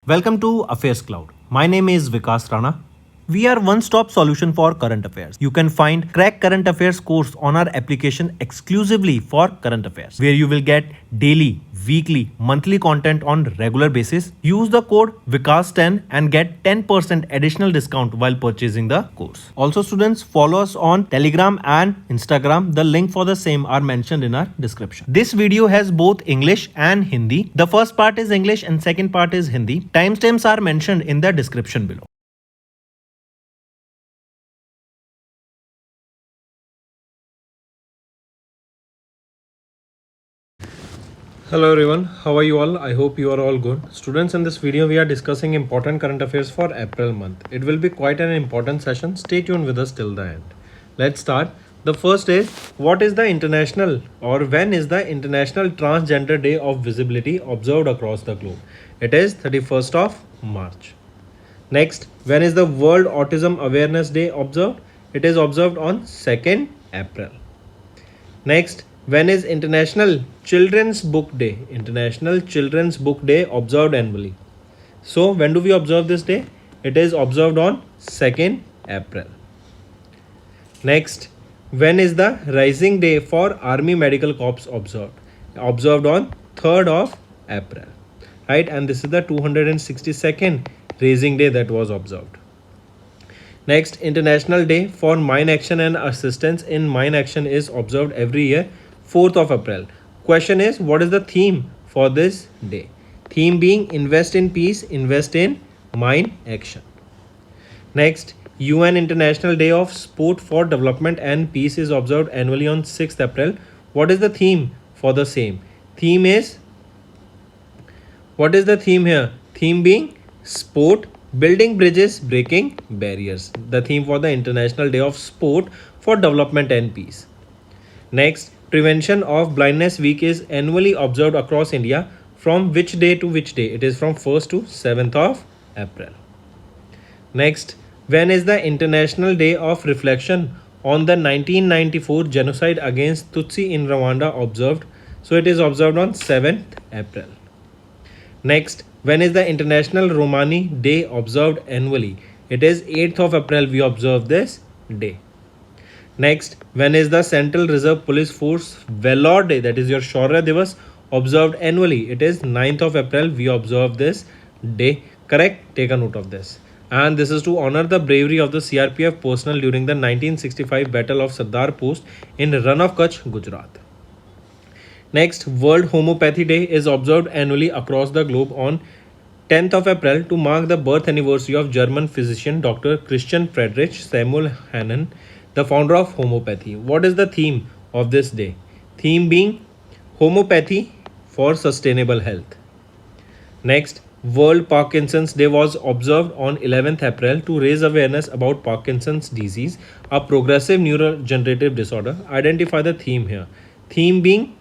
Welcome to AffairsCloud. My name is Vikas Rana. We are one-stop solution for current affairs. You can find Crack Current Affairs course on our application exclusively for current affairs, where you will get daily, weekly, monthly content on regular basis. Use the code Vikas10 and get 10% additional discount while purchasing the course. Also, students, follow us on Telegram and Instagram. The link for the same are mentioned in our description. This video has both English and Hindi. The first part is English and second part is Hindi. Timestamps are mentioned in the description below. Hello everyone, how are you all? I hope you are all good. Students, in this video we are discussing important current affairs for April month. It will be quite an important session. Stay tuned with us till the end. Let's start. The first is, what is the international or when is the International Transgender Day of Visibility observed across the globe? It is 31st of March. Next, when is the World Autism Awareness Day observed? It is observed on 2nd April. Next, when is International Children's Book Day? International Children's Book Day observed annually. So, when do we observe this day? It is observed on 2nd April. Next, when is the Rising Day for Army Medical Corps observed? Observed on 3rd of April. Right, and this is the 262nd Rising Day that was observed. Next, International Day for Mine Action and Assistance in Mine Action is observed every year, 4th of April. Question is, what is the theme for this day? Theme being invest in peace, invest in mine action. Next, UN International Day of Sport for Development and Peace is observed annually on 6th April. What is the theme for the same? Theme is, what is the theme here? Theme being sport, building bridges, breaking barriers. The theme for the International Day of Sport for Development and Peace. Next, Prevention of Blindness Week is annually observed across India. From which day to which day? It is from 1st to 7th of April. Next, when is the International Day of Reflection on the 1994 genocide against Tutsi in Rwanda observed? So it is observed on 7th April. Next, when is the International Romani Day observed annually? It is 8th of April we observe this day. Next, when is the Central Reserve Police Force Vellore Day, that is your Shaurya Divas, observed annually? It is 9th of April we observe this day. Correct? Take a note of this. And this is to honor the bravery of the CRPF personnel during the 1965 Battle of Sardar Post in Rann of Kutch, Gujarat. Next, World Homeopathy Day is observed annually across the globe on 10th of April to mark the birth anniversary of German physician Dr. Christian Friedrich Samuel Hahnemann, the founder of homeopathy. What is the theme of this day? Theme being homeopathy for sustainable health. Next, World Parkinson's Day was observed on 11th April to raise awareness about Parkinson's disease, a progressive neurodegenerative disorder. Identify the theme here. Theme being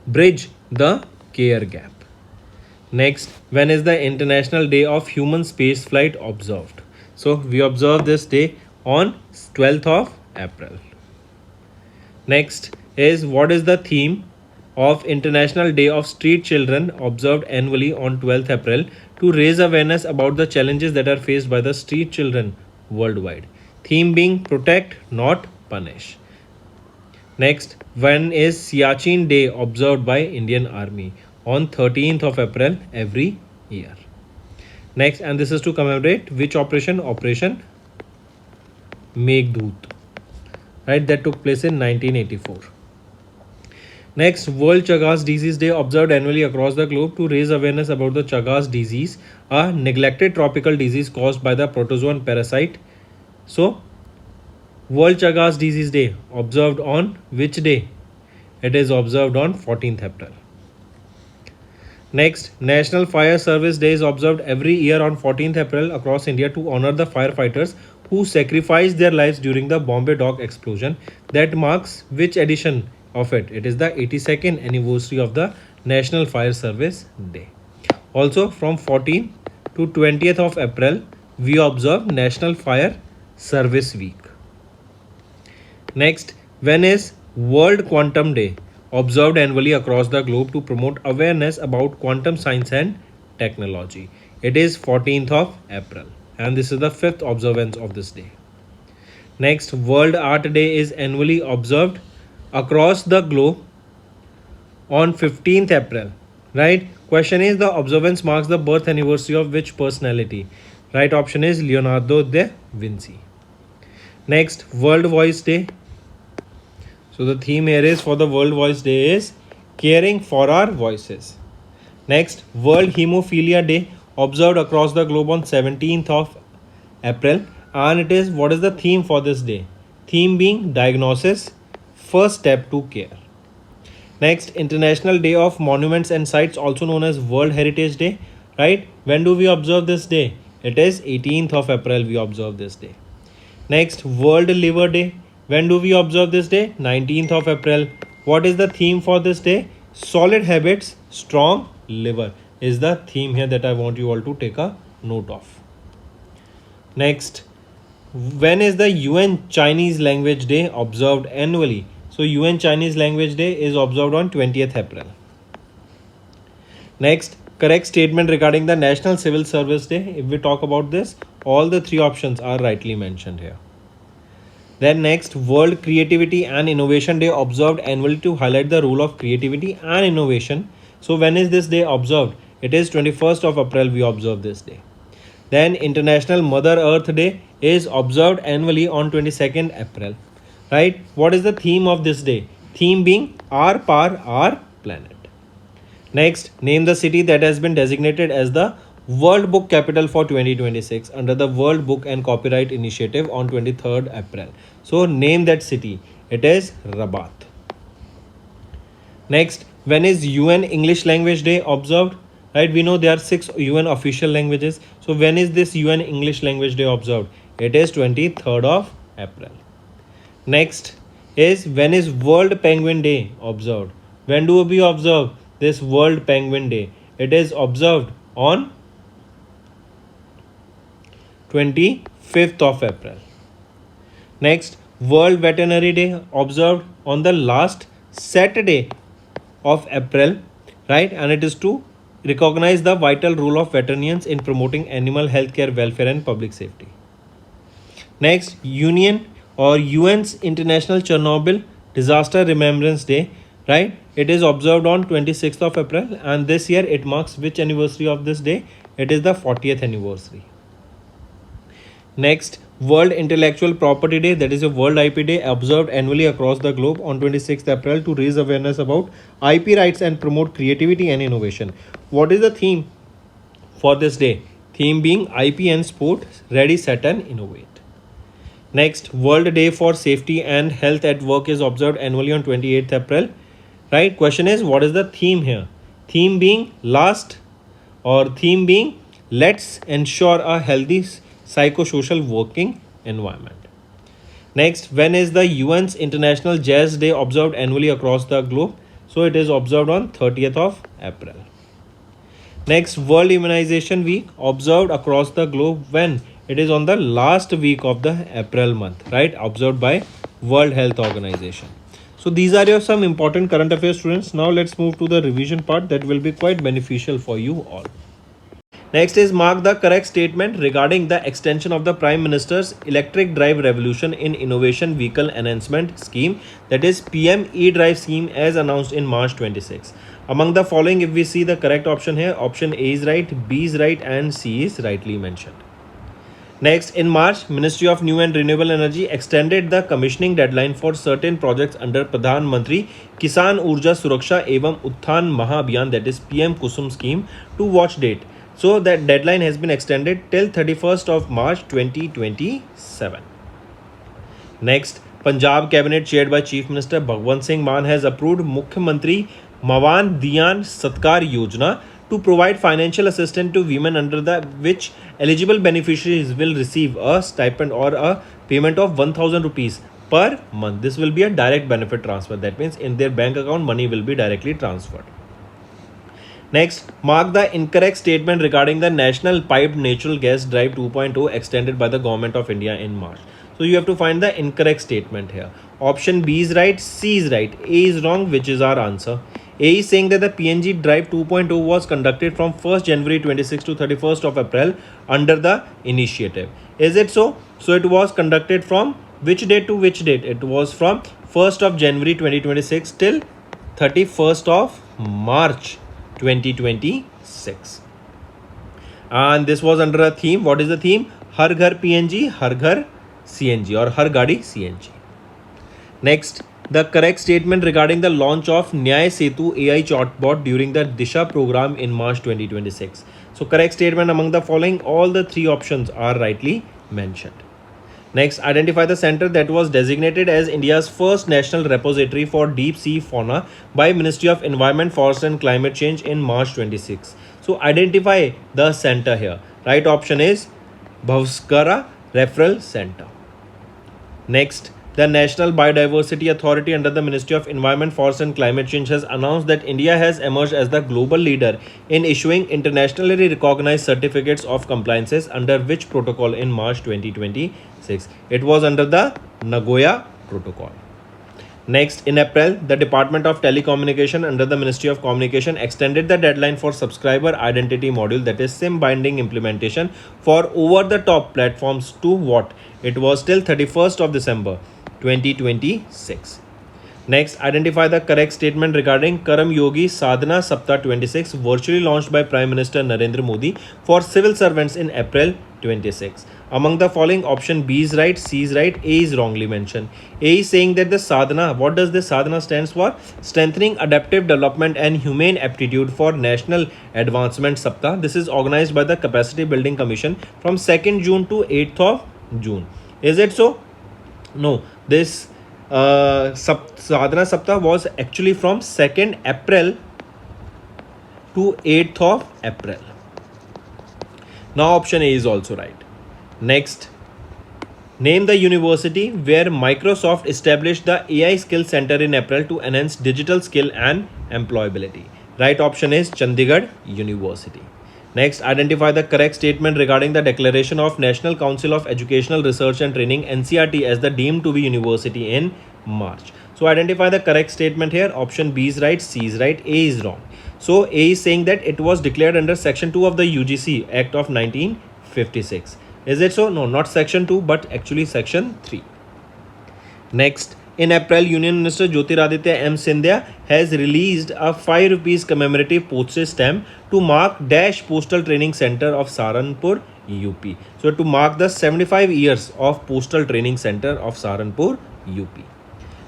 bridge the care gap. Next, when is the International Day of Human Spaceflight observed? So we observe this day on 12th of April. Next is, what is the theme of International Day of Street Children observed annually on 12th April to raise awareness about the challenges that are faced by the street children worldwide. Theme being protect, not punish. Next, when is Siachen Day observed by Indian Army? On 13th of April every year. Next, and this is to commemorate which operation? Operation Meghdoot, right, that took place in 1984. Next, World Chagas Disease Day observed annually across the globe to raise awareness about the Chagas disease, a neglected tropical disease caused by the protozoan parasite. So, World Chagas Disease Day observed on which day? It is observed on 14th April. Next, National Fire Service Day is observed every year on 14th April across India to honor the firefighters who sacrificed their lives during the Bombay dock explosion. That marks which edition of it? It is the 82nd anniversary of the National Fire Service Day. Also, from 14th to 20th of April, we observe National Fire Service Week. Next, when is World Quantum Day? Observed annually across the globe to promote awareness about quantum science and technology. It is 14th of April and this is the 5th observance of this day. Next, World Art Day is annually observed across the globe on 15th April. Right? Question is, the observance marks the birth anniversary of which personality? Right option is Leonardo da Vinci. Next, World Voice Day. So the theme here is for the World Voice Day is caring for our voices. Next, World Hemophilia Day observed across the globe on 17th of April, and it is, what is the theme for this day? Theme being diagnosis, first step to care. Next, International Day of Monuments and Sites, also known as World Heritage Day. Right? When do we observe this day? It is 18th of April we observe this day. Next, World Liver Day. When do we observe this day? 19th of April. What is the theme for this day? Solid habits, strong liver is the theme here that I want you all to take a note of. Next, when is the UN Chinese Language Day observed annually? So UN Chinese Language Day is observed on 20th April. Next, correct statement regarding the National Civil Service Day. If we talk about this, all the three options are rightly mentioned here. Then next, World Creativity and Innovation Day observed annually to highlight the role of creativity and innovation. So when is this day observed? It is 21st of April we observe this day. Then International Mother Earth Day is observed annually on 22nd April. Right? What is the theme of this day? Theme being our power, our planet. Next, name the city that has been designated as the World Book Capital for 2026 under the World Book and Copyright Initiative on 23rd April. So name that city. It is Rabat. Next, when is UN English Language Day observed? Right, we know there are 6 UN official languages. So when is this UN English Language Day observed? It is 23rd of April. Next is, when is World Penguin Day observed? When do we observe this World Penguin Day? It is observed on 25th of April. Next, World Veterinary Day observed on the last Saturday of April, right? And it is to recognize the vital role of veterinarians in promoting animal healthcare, welfare and public safety. Next, UN's International Chernobyl Disaster Remembrance Day, right? It is observed on 26th of April, and this year it marks which anniversary of this day? It is the 40th anniversary. Next, World Intellectual Property Day, that is a World IP Day, observed annually across the globe on 26th April to raise awareness about IP rights and promote creativity and innovation. What is the theme for this day? Theme being IP and sport, ready, set and innovate. Next, World Day for Safety and Health at Work is observed annually on 28th April. Right? Question is, what is the theme here? Theme being theme being let's ensure a healthy psychosocial working environment. Next, when is the UN's International Jazz Day observed annually across the globe? So it is observed on 30th of April. Next, World Immunization Week observed across the globe when? It is on the last week of the April month, right? Observed by World Health Organization. So these are your some important current affairs, students. Now let's move to the revision part that will be quite beneficial for you all. Next is, mark the correct statement regarding the extension of the Prime Minister's Electric Drive Revolution in Innovation Vehicle Enhancement Scheme, that is PM E-Drive scheme, as announced in March 26. Among the following, if we see the correct option here, option A is right, B is right and C is rightly mentioned. Next, in March, Ministry of New and Renewable Energy extended the commissioning deadline for certain projects under Pradhan Mantri Kisan Urja Suraksha Evam Utthan Mahabhiyan, that is PM Kusum scheme, to watch date. So that deadline has been extended till 31st of March 2027. Next, Punjab Cabinet chaired by Chief Minister Bhagwant Singh Mann has approved Mukhyamantri Mawan Diyan Satkar Yojana to provide financial assistance to women, under the which eligible beneficiaries will receive a stipend or a payment of 1000 rupees per month. This will be a direct benefit transfer. That means in their bank account money will be directly transferred. Next, mark the incorrect statement regarding the National Piped Natural Gas Drive 2.0 extended by the Government of India in March. So you have to find the incorrect statement here. Option B is right, C is right, A is wrong, which is our answer. A is saying that the PNG Drive 2.0 was conducted from 1st January 26 to 31st of April under the initiative. Is it so? So it was conducted from which date to which date? It was from 1st of January 2026 till 31st of March 2026. And this was under a theme. What is the theme? Har Ghar PNG, Har Ghar CNG or Har Gadi CNG. Next, the correct statement regarding the launch of Nyay Setu AI chatbot during the Disha program in March 2026. So correct statement among the following, all the three options are rightly mentioned. Next, identify the center that was designated as India's first national repository for deep sea fauna by Ministry of Environment, Forest and Climate Change in March 26. So identify the center here. Right option is Bhavskara Referral Center. Next, the National Biodiversity Authority under the Ministry of Environment, Forest and Climate Change has announced that India has emerged as the global leader in issuing internationally recognized certificates of compliances under which protocol in March 2026. It was under the Nagoya Protocol. Next, in April, the Department of Telecommunication under the Ministry of Communication extended the deadline for subscriber identity module, that is SIM binding implementation for over-the-top platforms to what? It was till 31st of December 2026. Next, identify the correct statement regarding Karam Yogi Sadhana Saptah 26 virtually launched by Prime Minister Narendra Modi for civil servants in April 26. Among the following, option B is right, C is right, A is wrongly mentioned. A is saying that the sadhana, what does this sadhana stands for? Strengthening adaptive development and humane aptitude for National Advancement Saptah. This is organized by the Capacity Building Commission from 2nd June to 8th of June. Is it so? No, this sadhana Saptah was actually from 2nd April to 8th of April. Now option A is also right. Next, name the university where Microsoft established the AI Skill Center in April to enhance digital skill and employability. Right option is Chandigarh University. Next, identify the correct statement regarding the declaration of National Council of Educational Research and Training NCRT as the deemed to be university in March. So identify the correct statement here. Option B is right, C is right, A is wrong. So A is saying that it was declared under Section 2 of the UGC Act of 1956. Is it so? No, not Section 2 but actually Section 3. Next, in April, Union Minister Jyotiraditya M. Scindia has released a 5 rupees commemorative postage stamp to mark Dash Postal Training Center of Saharanpur, UP. So to mark the 75 years of Postal Training Center of Saharanpur, UP.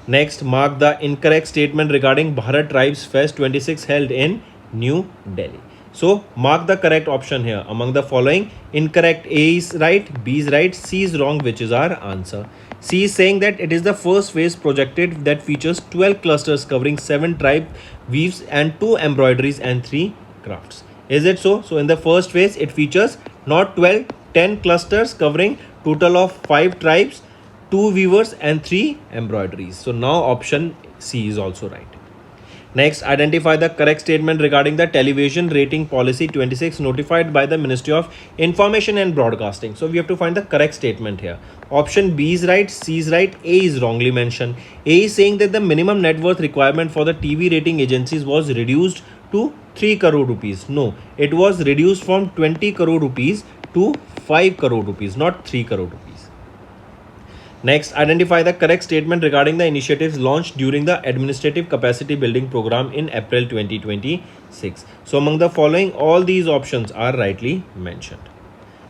Next, mark the incorrect statement regarding Bharat Tribes Fest 26 held in New Delhi. So mark the correct option here. Among the following, incorrect, A is right, B is right, C is wrong, which is our answer. C is saying that it is the first phase projected that features 12 clusters covering 7 tribe weaves and 2 embroideries and 3 crafts. Is it so? So in the first phase, it features not 12, 10 clusters covering total of 5 tribes, 2 weavers and 3 embroideries. So now option C is also right. Next, identify the correct statement regarding the television rating policy 26 notified by the Ministry of Information and Broadcasting. So we have to find the correct statement here. Option B is right, C is right, A is wrongly mentioned. A is saying that the minimum net worth requirement for the TV rating agencies was reduced to 3 crore rupees. No, it was reduced from 20 crore rupees to 5 crore rupees, not 3 crore rupees. Next, identify the correct statement regarding the initiatives launched during the Administrative Capacity Building Program in April 2026. So among the following, all these options are rightly mentioned.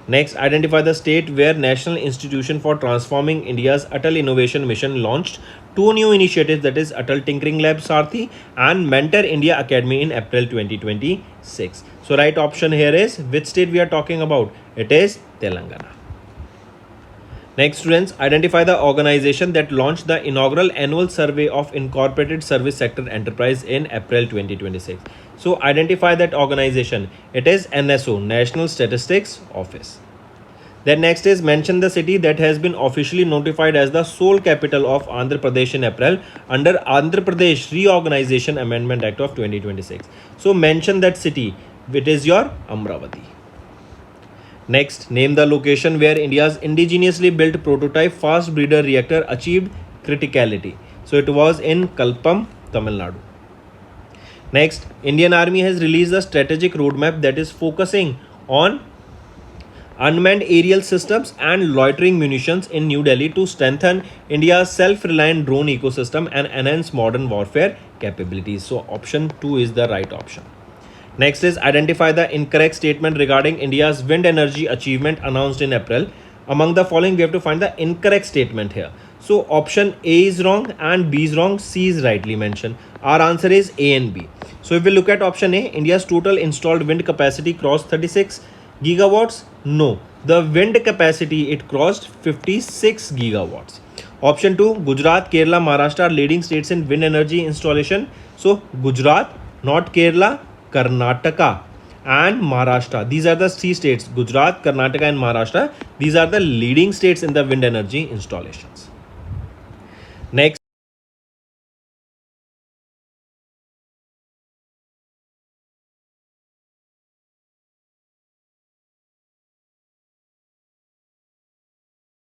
Next, identify the state where National Institution for Transforming India's Atal Innovation Mission launched 2 new initiatives, that is Atal Tinkering Lab Sarthi and Mentor India Academy in April 2026. So right option here is, which state we are talking about? It is Telangana. Next, students, identify the organization that launched the inaugural annual survey of incorporated service sector enterprise in April 2026. So identify that organization. It is NSO, National Statistics Office. Then next is mention the city that has been officially notified as the sole capital of Andhra Pradesh in April under Andhra Pradesh Reorganization Amendment Act of 2026. So mention that city. It is your Amravati. Next, name the location where India's indigenously built prototype fast breeder reactor achieved criticality. So it was in Kalpam, Tamil Nadu. Next, Indian Army has released a strategic roadmap that is focusing on unmanned aerial systems and loitering munitions in New Delhi to strengthen India's self-reliant drone ecosystem and enhance modern warfare capabilities. So option 2 is the right option. Next is identify the incorrect statement regarding India's wind energy achievement announced in April. Among the following, we have to find the incorrect statement here. So option A is wrong and B is wrong, C is rightly mentioned. Our answer is A and B. So if we look at option A, India's total installed wind capacity crossed 36 gigawatts. No, the wind capacity it crossed 56 gigawatts. Option 2, Gujarat, Kerala, Maharashtra are leading states in wind energy installation. So Gujarat, not Kerala, Karnataka and Maharashtra. These are the three states, Gujarat, Karnataka and Maharashtra. These are the leading states in the wind energy installations. Next.